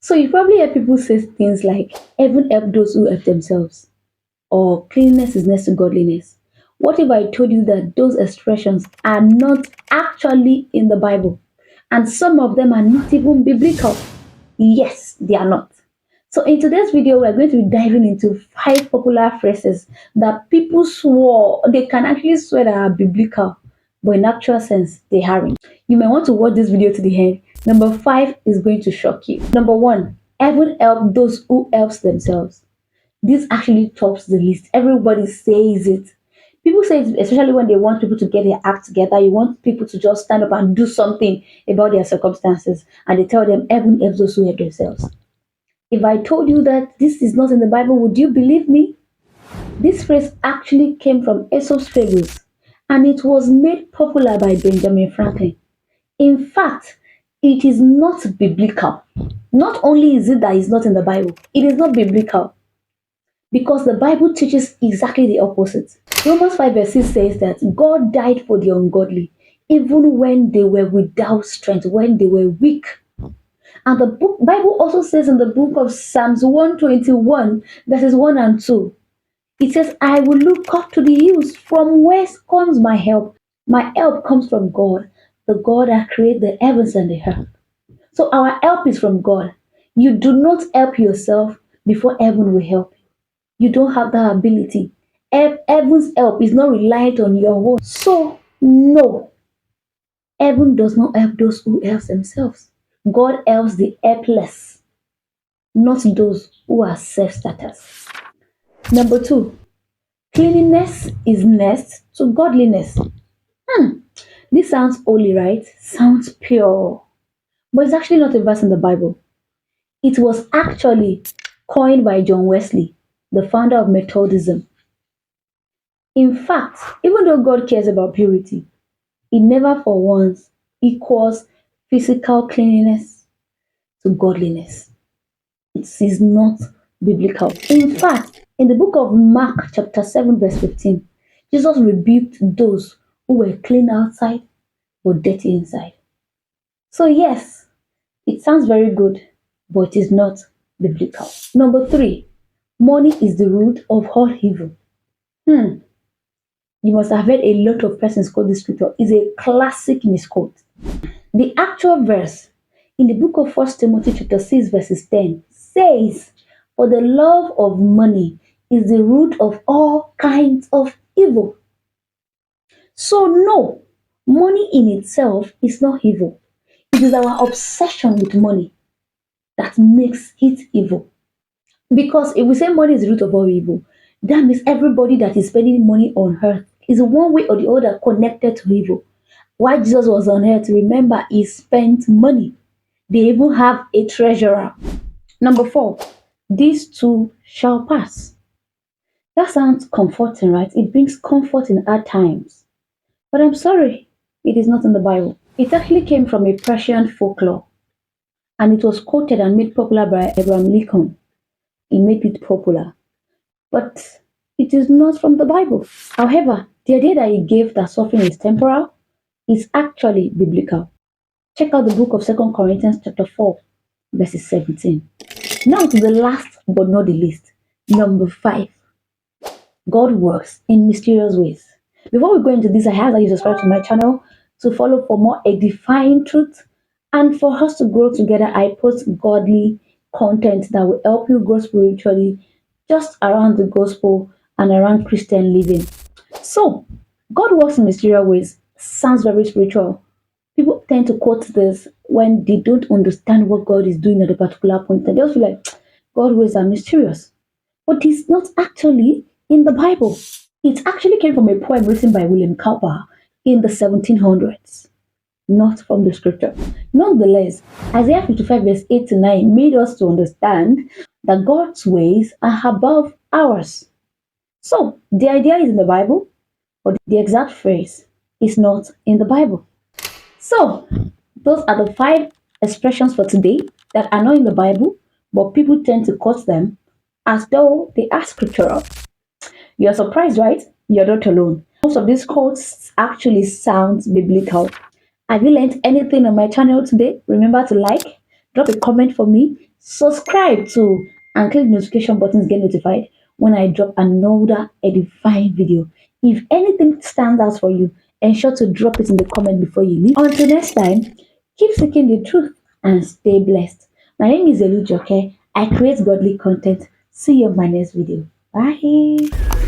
So you probably hear people say things like, heaven help those who help themselves, or cleanliness is next to godliness. What if I told you that those expressions are not actually in the Bible? And some of them are not even biblical. Yes, they are not. So in today's video, we're going to be diving into 5 popular phrases that people swore they can actually swear that are biblical, but in actual sense, they aren't. You may want to watch this video to the end. Number 5 is going to shock you. Number 1, heaven help those who helps themselves. This actually tops the list. Everybody says it. People say it, especially when they want people to get their act together. You want people to just stand up and do something about their circumstances, and they tell them, heaven helps those who help themselves. If I told you that this is not in the Bible, would you believe me? This phrase actually came from Aesop's fables, and it was made popular by Benjamin Franklin. In fact, it is not biblical. Not only is it that it's not in the Bible, it is not biblical because the Bible teaches exactly the opposite. Romans 5 verse 6 says that God died for the ungodly, even when they were without strength, when they were weak. And the Bible also says in the book of Psalms 121, verses 1 and 2, it says, I will look up to the hills, from whence comes my help. My help comes from God, the God that created the heavens and the earth. So our help is from God. You do not help yourself before heaven will help you. You don't have that ability. Heaven's help is not reliant on your own. So, no, heaven does not help those who help themselves. God helps the helpless, not those who are self-starters. Number 2, cleanliness is next to godliness. This sounds holy, right? Sounds pure. But it's actually not a verse in the Bible. It was actually coined by John Wesley, the founder of Methodism. In fact, even though God cares about purity, He never for once equals physical cleanliness to godliness. It is not biblical. In fact, in the book of Mark, chapter 7, verse 15, Jesus rebuked those who were clean outside but dirty inside. So, yes, it sounds very good, but it is not biblical. Number 3, money is the root of all evil. Hmm. You must have heard a lot of persons quote this scripture. It's a classic misquote. The actual verse in the book of 1 Timothy chapter 6 verses 10 says, for the love of money is the root of all kinds of evil. So no, money in itself is not evil. It is our obsession with money that makes it evil. Because if we say money is the root of all evil, that means everybody that is spending money on earth is one way or the other connected to evil. While Jesus was on earth, remember, he spent money. They even have a treasurer. Number 4, these two shall pass. That sounds comforting, right? It brings comfort in hard times. But I'm sorry, it is not in the Bible. It actually came from a Persian folklore, and it was quoted and made popular by Abraham Lincoln. He made it popular, but it is not from the Bible. However, the idea that he gave that suffering is temporal is actually biblical. Check out the book of 2 Corinthians chapter 4, verses 17. Now to the last but not the least, number 5. God works in mysterious ways. Before we go into this, I ask that you subscribe to my channel to follow for more edifying truth and for us to grow together. I post godly content that will help you grow spiritually just around the gospel and around Christian living. So, God works in mysterious ways sounds very spiritual. People tend to quote this when they don't understand what God is doing at a particular point. And they just feel like God's ways are mysterious. But it's not actually in the Bible. It actually came from a poem written by William Cowper in the 1700s, not from the scripture. Nonetheless, Isaiah 55 verse 8 to 9 made us to understand that God's ways are above ours. So, the idea is in the Bible, but the exact phrase is not in the Bible. So, those are the 5 expressions for today that are not in the Bible, but people tend to quote them as though they are scriptural. You're surprised, right? You're not alone. Most of these quotes actually sound biblical. Have you learned anything on my channel today? Remember to like, drop a comment for me, subscribe to and click the notification button to get notified when I drop another edifying video. If anything stands out for you, ensure to drop it in the comment before you leave. Until next time, keep seeking the truth and stay blessed. My name is Elu Joke. I create godly content. See you in my next video. Bye.